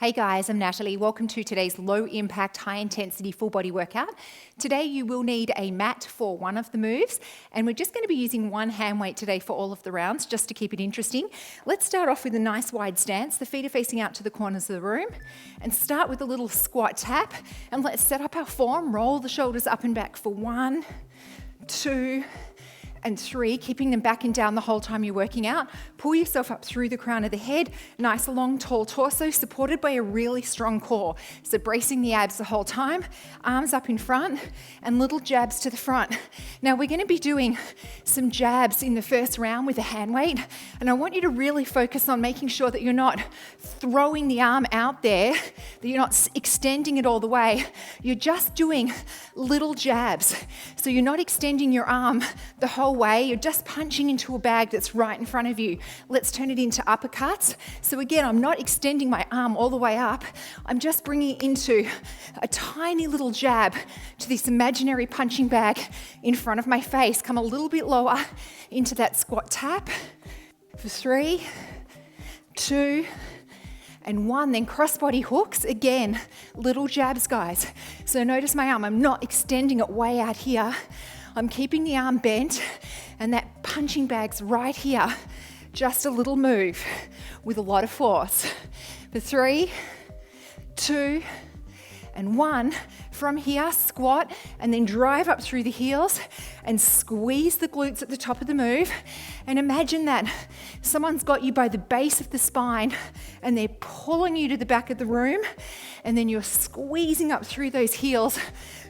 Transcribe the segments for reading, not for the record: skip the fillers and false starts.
Hey guys, I'm Natalie. Welcome to today's low impact, high intensity full body workout. Today you will need a mat for one of the moves, and we're just going to be using one hand weight today for all of the rounds just to keep it interesting. Let's start off with a nice wide stance. The feet are facing out to the corners of the room, and start with a little squat tap, and let's set up our form. Roll the shoulders up and back for 1, 2, and 3, keeping them back and down the whole time you're working out. Pull yourself up through the crown of the head. Nice long tall torso supported by a really strong core. So bracing the abs the whole time, arms up in front and little jabs to the front. Now we're going to be doing some jabs in the first round with a hand weight, and I want you to really focus on making sure that you're not throwing the arm out there, that you're not extending it all the way. You're just doing little jabs. So you're not extending your arm the whole way, you're just punching into a bag that's right in front of you. Let's turn it into uppercuts. So again, I'm not extending my arm all the way up, I'm just bringing it into a tiny little jab to this imaginary punching bag in front of my face. Come a little bit lower into that squat tap for 3, 2, and 1, then crossbody hooks. Again, little jabs, guys. So notice my arm, I'm not extending it way out here. I'm keeping the arm bent, and that punching bag's right here. Just a little move with a lot of force. For 3, 2, and 1. From here, squat, and then drive up through the heels and squeeze the glutes at the top of the move. And imagine that someone's got you by the base of the spine and they're pulling you to the back of the room, and then you're squeezing up through those heels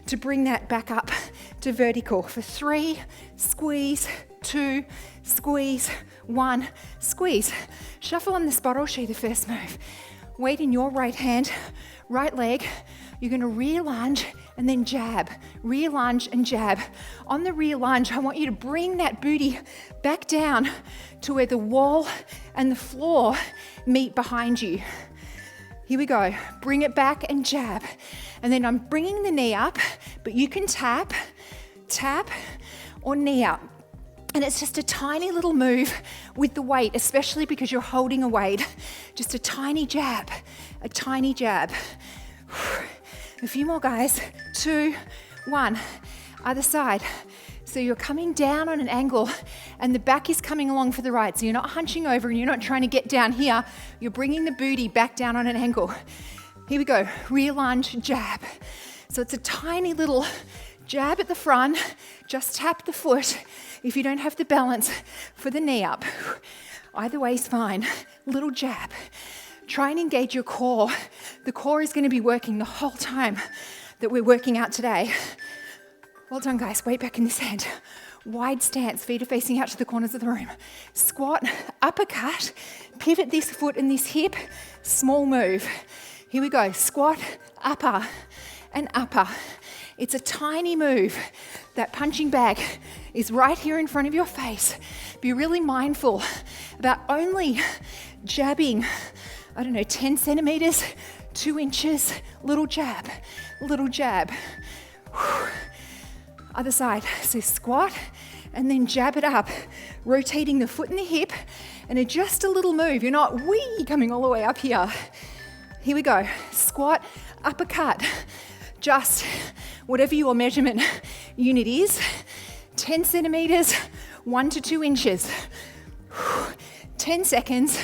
to bring that back up to vertical. For 3, squeeze, 2, squeeze, 1, squeeze. Shuffle on the spot, I'll show you the first move. Weight in your right hand, right leg. You're going to rear lunge and then jab, rear lunge and jab. On the rear lunge, I want you to bring that booty back down to where the wall and the floor meet behind you. Here we go. Bring it back and jab. And then I'm bringing the knee up, but you can tap, or knee up. And it's just a tiny little move with the weight, especially because you're holding a weight. Just a tiny jab, a tiny jab. A few more, guys. 2, 1. Other side. So you're coming down on an angle and the back is coming along for the right. So you're not hunching over and you're not trying to get down here. You're bringing the booty back down on an angle. Here we go. Rear lunge, jab. So it's a tiny little jab at the front. Just tap the foot if you don't have the balance for the knee up. Either way is fine. Little jab. Try and engage your core. The core is going to be working the whole time that we're working out today. Well done, guys. Weight back in this hand. Wide stance, feet are facing out to the corners of the room. Squat, uppercut, pivot this foot and this hip, small move. Here we go. Squat, upper, and upper. It's a tiny move. That punching bag is right here in front of your face. Be really mindful about only jabbing, 10 centimeters, 2 inches, little jab, little jab. Other side. So squat and then jab it up, rotating the foot and the hip, and just a little move. You're not coming all the way up here. Here we go. Squat, uppercut. Just whatever your measurement unit is, 10 centimeters, 1 to 2 inches. 10 seconds,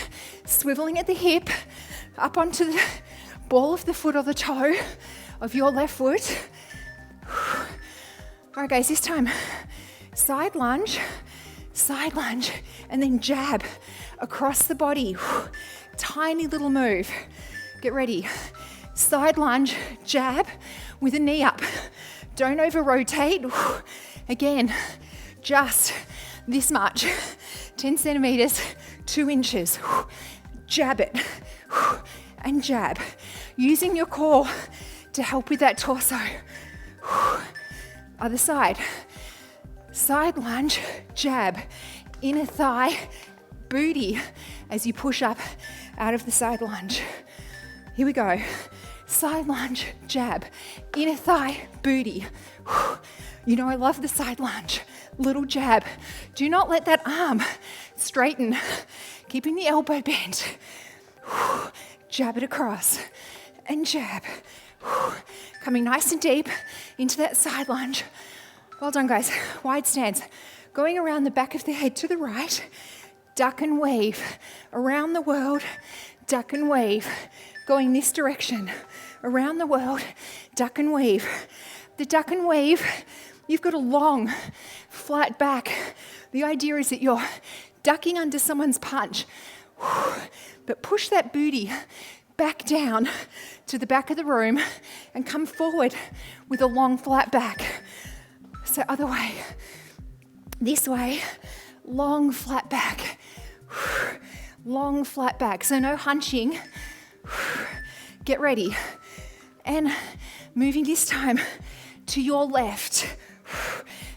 swiveling at the hip, up onto the ball of the foot or the toe of your left foot. All right, guys, this time, side lunge, and then jab across the body. Tiny little move. Get ready. Side lunge, jab with a knee up. Don't over rotate. Again, just this much. 10 centimeters, 2 inches. Jab it and jab. Using your core to help with that torso. Other side. Side lunge, jab. Inner thigh, booty as you push up out of the side lunge. Here we go. Side lunge, jab. Inner thigh, booty. You know I love the side lunge. Little jab. Do not let that arm straighten. Keeping the elbow bent. jab it across, and jab. Coming nice and deep into that side lunge. Well done, guys. Wide stance. Going around the back of the head to the right. Duck and weave. Around the world. Duck and weave. Going this direction. Around the world. Duck and weave. The duck and weave, you've got a long, flat back. The idea is that you're ducking under someone's punch. But push that booty back down to the back of the room and come forward with a long, flat back. So other way, this way, long, flat back. Long, flat back. So no hunching. Get ready. And moving this time to your left.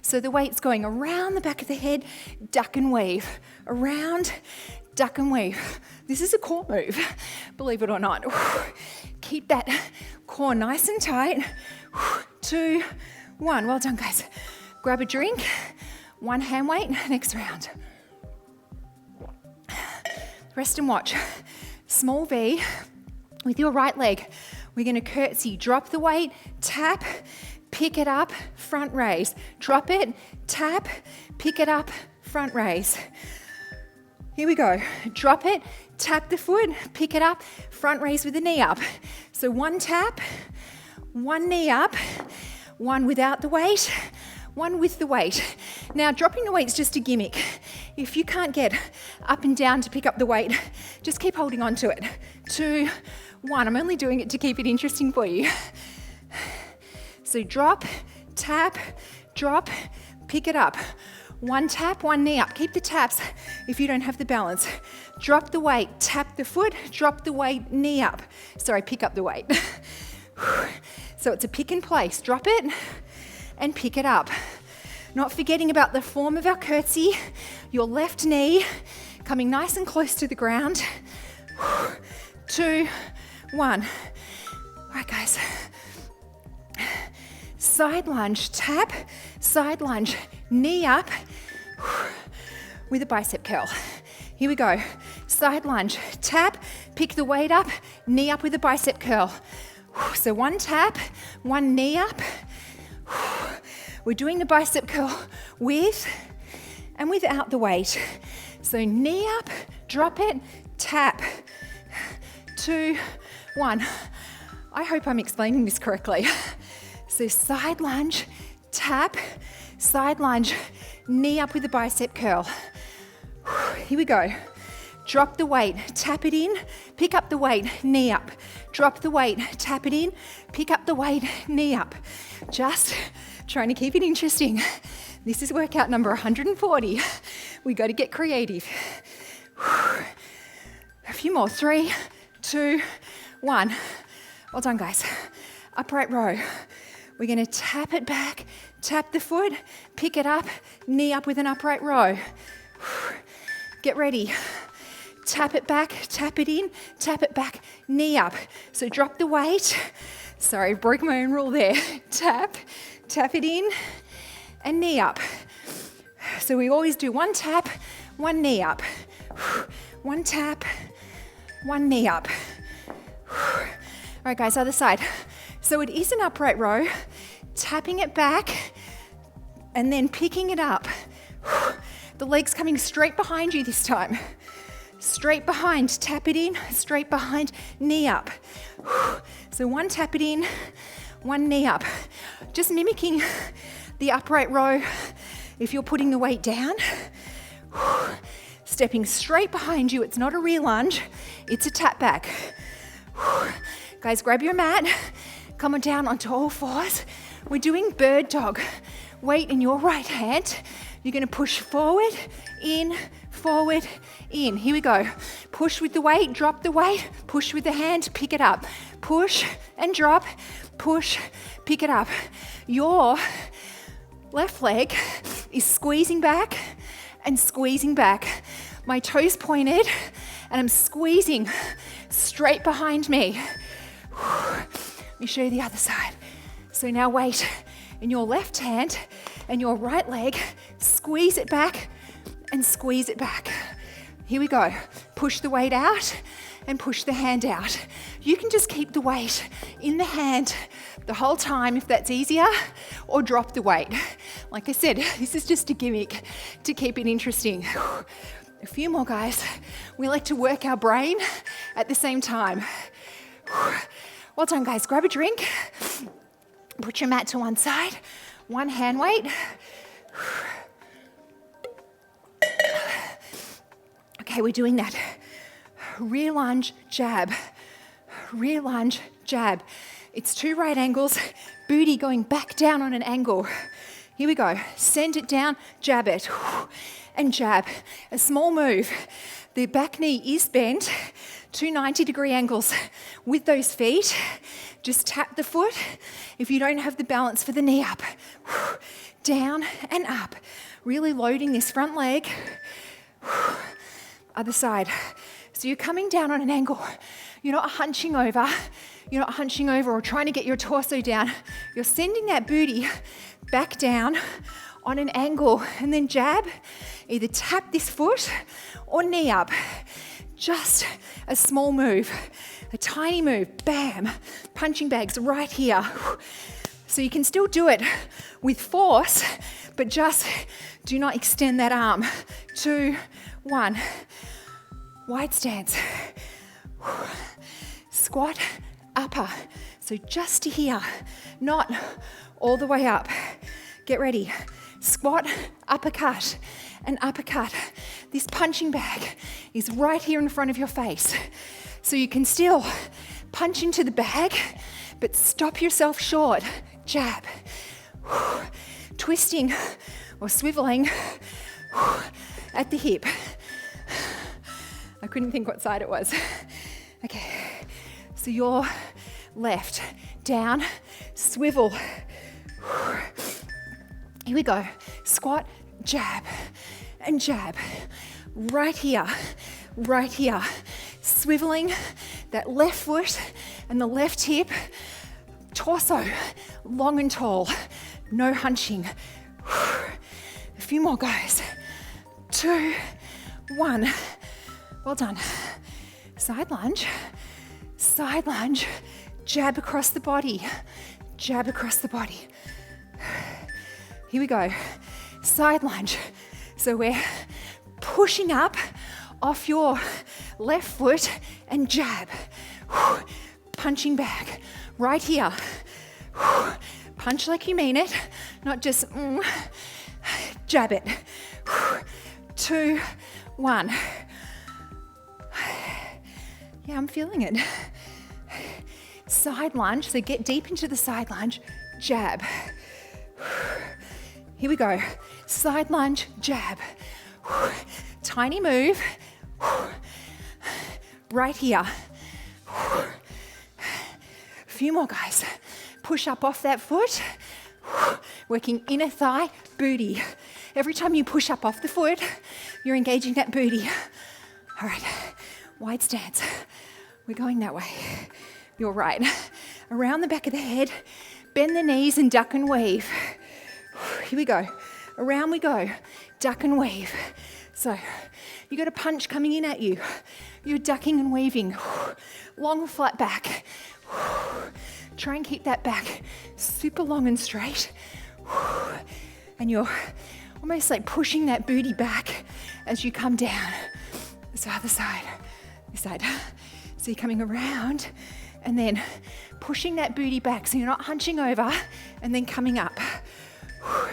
So the weight's going around the back of the head, duck and weave. Around, duck and weave. This is a core move, believe it or not. Keep that core nice and tight. 2, 1. Well done, guys. Grab a drink, one hand weight, next round. Rest and watch. Small V with your right leg. We're going to curtsy, drop the weight, tap, pick it up, front raise. Drop it, tap, pick it up, front raise. Here we go. Drop it, tap the foot, pick it up, front raise with the knee up. So one tap, one knee up, one without the weight, one with the weight. Now, dropping the weight's just a gimmick. If you can't get up and down to pick up the weight, just keep holding on to it. 2, 1. I'm only doing it to keep it interesting for you. So drop, tap, drop, pick it up. One tap, one knee up. Keep the taps if you don't have the balance. Drop the weight, tap the foot, drop the weight, knee up. Sorry, pick up the weight. So it's a pick and place. Drop it and pick it up. Not forgetting about the form of our curtsy. Your left knee coming nice and close to the ground. 2, 1. All right, guys. Side lunge, tap, side lunge, knee up with a bicep curl. Here we go. Side lunge, tap, pick the weight up, knee up with a bicep curl. So one tap, one knee up. We're doing the bicep curl with and without the weight. So knee up, drop it, tap. 2, 1. I hope I'm explaining this correctly. So side lunge, tap, side lunge, knee up with the bicep curl. Here we go. Drop the weight, tap it in, pick up the weight, knee up. Drop the weight, tap it in, pick up the weight, knee up. Just trying to keep it interesting. This is workout number 140. We got to get creative. A few more. 3, 2, 1. Well done, guys. Upright row. We're going to tap it back, tap the foot, pick it up, knee up with an upright row. Get ready. Tap it back, tap it in, tap it back, knee up. So drop the weight. Sorry, broke my own rule there. Tap, tap it in, and knee up. So we always do one tap, one knee up. One tap, one knee up. All right, guys, other side. So it is an upright row, tapping it back, and then picking it up. The legs coming straight behind you this time. Straight behind, tap it in, straight behind, knee up. So one tap it in, one knee up. Just mimicking the upright row if you're putting the weight down. Stepping straight behind you. It's not a rear lunge, it's a tap back. Guys, grab your mat, come on down onto all fours. We're doing bird dog. Weight in your right hand. You're going to push forward, in, in. Here we go. Push with the weight, drop the weight, push with the hand, pick it up. Push and drop, push, pick it up. Your left leg is squeezing back and squeezing back. My toes pointed and I'm squeezing straight behind me. Let me show you the other side. So now weight in your left hand and your right leg, squeeze it back and squeeze it back. Here we go. Push the weight out and push the hand out. You can just keep the weight in the hand the whole time if that's easier, or drop the weight. Like I said, this is just a gimmick to keep it interesting. A few more, guys. We like to work our brain at the same time. Well done, guys. Grab a drink. Put your mat to one side. One hand weight. Okay, we're doing that. Rear lunge, jab. Rear lunge, jab. It's 2 right angles, booty going back down on an angle. Here we go. Send it down, jab it, and jab. A small move. The back knee is bent, 2 90-degree angles with those feet. Just tap the foot if you don't have the balance for the knee up. Down and up. Really loading this front leg. Other side. So you're coming down on an angle. You're not hunching over. You're not hunching over or trying to get your torso down. You're sending that booty back down on an angle, and then jab. Either tap this foot or knee up. Just a small move, a tiny move. Bam. Punching bags right here. So you can still do it with force, but just do not extend that arm. 2, 1. Wide stance. Squat, upper. So just to here, not all the way up. Get ready. Squat, uppercut, and uppercut. This punching bag is right here in front of your face. So you can still punch into the bag, but stop yourself short. Jab. Twisting or swiveling at the hip. I couldn't think what side it was. Okay, so your left, down, swivel. Here we go. Squat, jab, and jab. Right here, right here. Swiveling that left foot and the left hip. Torso, long and tall. No hunching. A few more, guys. 2, 1. Well done. Side lunge, jab across the body, jab across the body. Here we go. Side lunge. So we're pushing up off your left foot and jab. Punching back right here. Punch like you mean it, not just jab it. 2, 1. Yeah, I'm feeling it. Side lunge, so get deep into the side lunge, jab. Here we go. Side lunge, jab. Tiny move. Right here. A few more, guys. Push up off that foot. Working inner thigh, booty. Every time you push up off the foot, you're engaging that booty. All right, wide stance. We're going that way. You're right. Around the back of the head, bend the knees and duck and weave. Here we go. Around we go. Duck and weave. So you got a punch coming in at you. You're ducking and weaving. Long flat back. Try and keep that back super long and straight. And you're almost like pushing that booty back as you come down. So other side, this side. So you're coming around and then pushing that booty back so you're not hunching over and then coming up.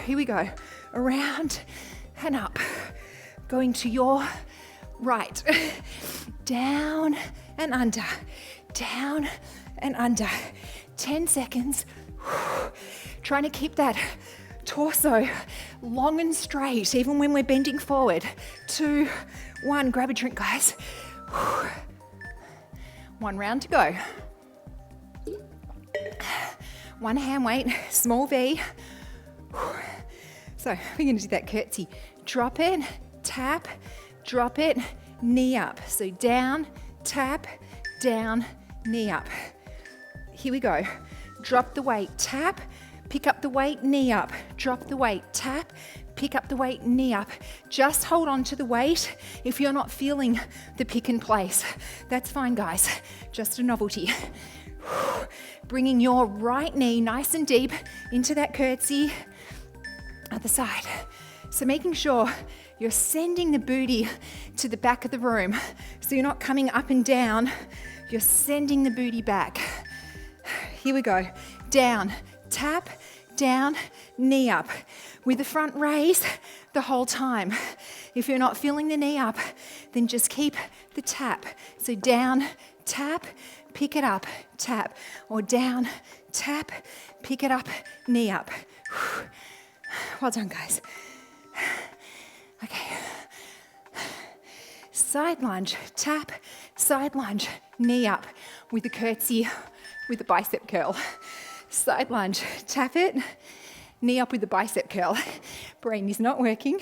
Here we go. Around and up. Going to your right. Down and under. Down and under. 10 seconds. Trying to keep that torso long and straight even when we're bending forward. 2, 1. Grab a drink, guys. 1 round to go. 1 hand weight, small V. So we're going to do that curtsy. Drop it, tap, drop it, knee up. So down, tap, down, knee up. Here we go. Drop the weight, tap, pick up the weight, knee up. Drop the weight, tap, pick up the weight, knee up. Just hold on to the weight if you're not feeling the pick and place. That's fine, guys. Just a novelty. Bringing your right knee nice and deep into that curtsy. Other side. So making sure you're sending the booty to the back of the room. So you're not coming up and down, you're sending the booty back. Here we go. Down, tap, down, knee up. With the front raise the whole time. If you're not feeling the knee up, then just keep the tap. So down, tap, pick it up, tap. Or down, tap, pick it up, knee up. Well done, guys. Okay. Side lunge, tap, side lunge, knee up with the curtsy, with the bicep curl. Side lunge, tap it, knee up with the bicep curl. Brain is not working.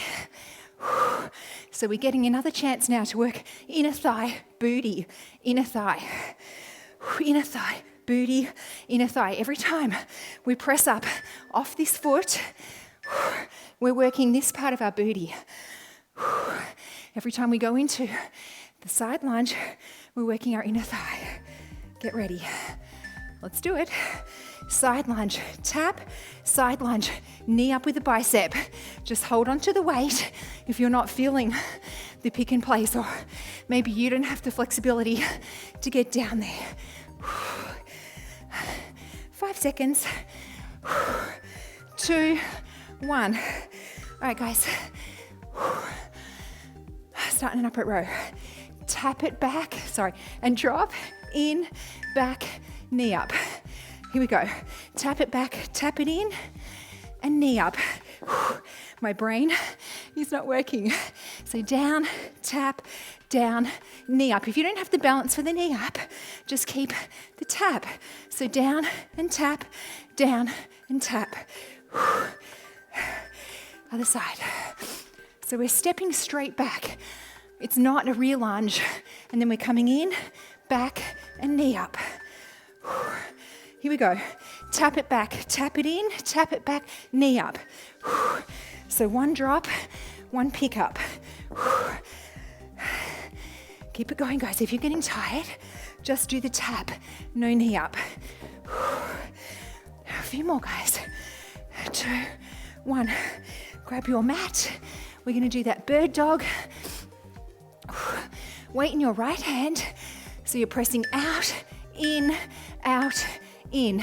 So we're getting another chance now to work inner thigh, booty, inner thigh, booty, inner thigh. Every time we press up off this foot, we're working this part of our booty. Every time we go into the side lunge, we're working our inner thigh. Get ready. Let's do it. Side lunge, tap, side lunge, knee up with the bicep. Just hold on to the weight if you're not feeling the pick and place, or maybe you don't have the flexibility to get down there. 5 seconds. 2, 1. All right, guys. Starting an upright row. Tap it back, and drop, in, back, knee up. Here we go. Tap it back, tap it in, and knee up. My brain is not working. So down, tap, down, knee up. If you don't have the balance for the knee up, just keep the tap. So down and tap, down and tap. Other side. So we're stepping straight back. It's not a rear lunge. And then we're coming in, back, and knee up. Here we go. Tap it back, tap it in, tap it back, knee up. So one drop, one pick up. Keep it going, guys. If you're getting tired, just do the tap, no knee up. A few more, guys. 2, 1. Grab your mat. We're going to do that bird dog. Weight in your right hand. So you're pressing out, in, in.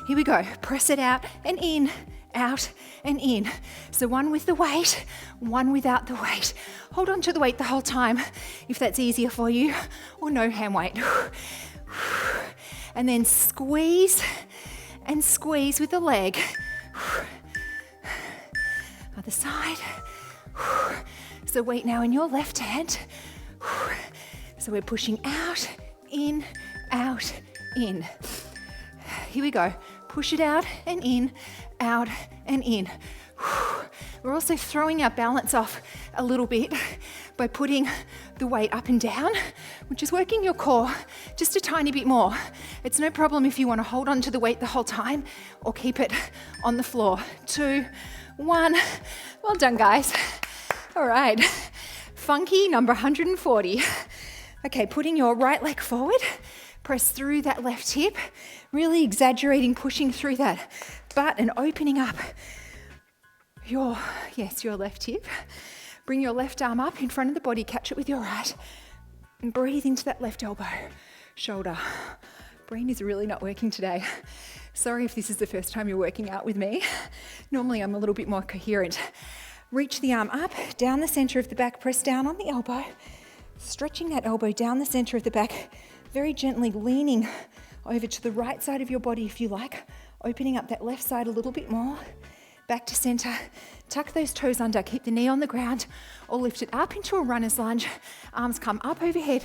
Here we go. Press it out and in, out and in. So one with the weight, one without the weight. Hold on to the weight the whole time if that's easier for you, or no hand weight. And then squeeze and squeeze with the leg. Other side. So weight now in your left hand. So we're pushing out, in. Here we go. Push it out and in, out and in. We're also throwing our balance off a little bit by putting the weight up and down, which is working your core just a tiny bit more. It's no problem if you want to hold on to the weight the whole time or keep it on the floor. 2, 1. Well done, guys. All right. Funky number 140. Okay, putting your right leg forward. Press through that left hip, really exaggerating, pushing through that butt and opening up your left hip. Bring your left arm up in front of the body, catch it with your right, and breathe into that left elbow, shoulder. Brain is really not working today. Sorry if this is the first time you're working out with me. Normally I'm a little bit more coherent. Reach the arm up, down the center of the back, press down on the elbow, stretching that elbow down the center of the back, very gently leaning over to the right side of your body if you like, opening up that left side a little bit more, back to center, tuck those toes under, keep the knee on the ground, or lift it up into a runner's lunge, arms come up overhead,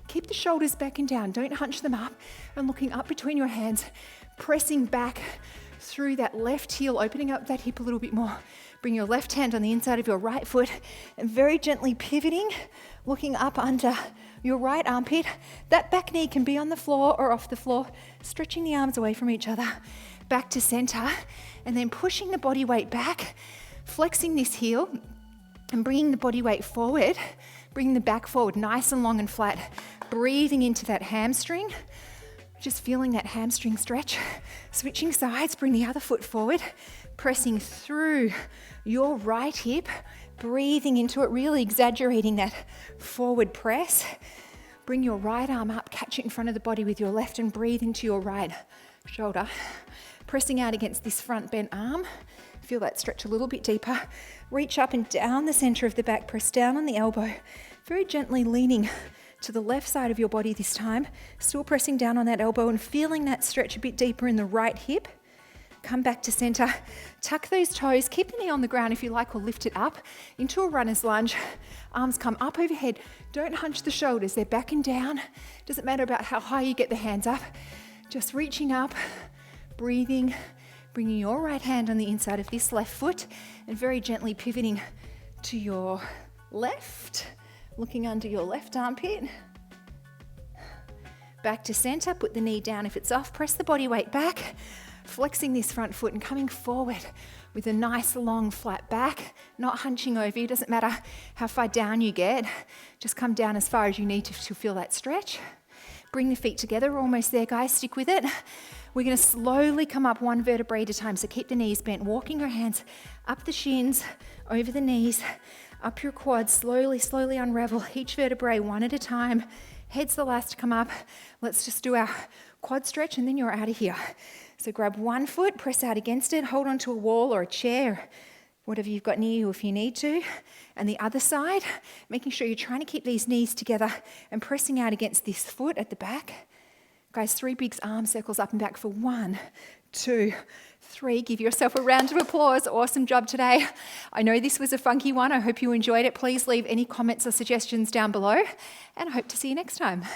keep the shoulders back and down, don't hunch them up, and looking up between your hands, pressing back through that left heel, opening up that hip a little bit more. Bring your left hand on the inside of your right foot and very gently pivoting, looking up under your right armpit. That back knee can be on the floor or off the floor, stretching the arms away from each other. Back to center, and then pushing the body weight back, Flexing this heel and bringing the body weight forward, bringing the back forward nice and long and flat, breathing into that hamstring, just feeling that hamstring stretch. Switching sides, bring the other foot forward, pressing through your right hip, breathing into it, really exaggerating that forward press. Bring your right arm up, catch it in front of the body with your left and breathe into your right shoulder. Pressing out against this front bent arm. Feel that stretch a little bit deeper. Reach up and down the center of the back, press down on the elbow. Very gently leaning to the left side of your body this time. Still pressing down on that elbow and feeling that stretch a bit deeper in the right hip. Come back to center, tuck those toes, keep the knee on the ground if you like, or lift it up into a runner's lunge. Arms come up overhead. Don't hunch the shoulders, they're back and down. Doesn't matter about how high you get the hands up. Just reaching up, breathing, bringing your right hand on the inside of this left foot and very gently pivoting to your left, looking under your left armpit. Back to center, put the knee down if it's off, press the body weight back. Flexing this front foot and coming forward with a nice long flat back, not hunching over you. Doesn't matter how far down you get, just come down as far as you need to feel that stretch. Bring the feet together, we're almost there guys, stick with it. We're going to slowly come up one vertebrae at a time, so keep the knees bent, walking your hands up the shins, over the knees, up your quads, slowly unravel each vertebrae one at a time. Head's the last to come up. Let's just do our quad stretch and then you're out of here. So grab one foot, press out against it, hold onto a wall or a chair, whatever you've got near you if you need to. And the other side, making sure you're trying to keep these knees together and pressing out against this foot at the back. Guys, 3 big arm circles up and back for 1, 2, 3. Give yourself a round of applause. Awesome job today. I know this was a funky one. I hope you enjoyed it. Please leave any comments or suggestions down below, and I hope to see you next time.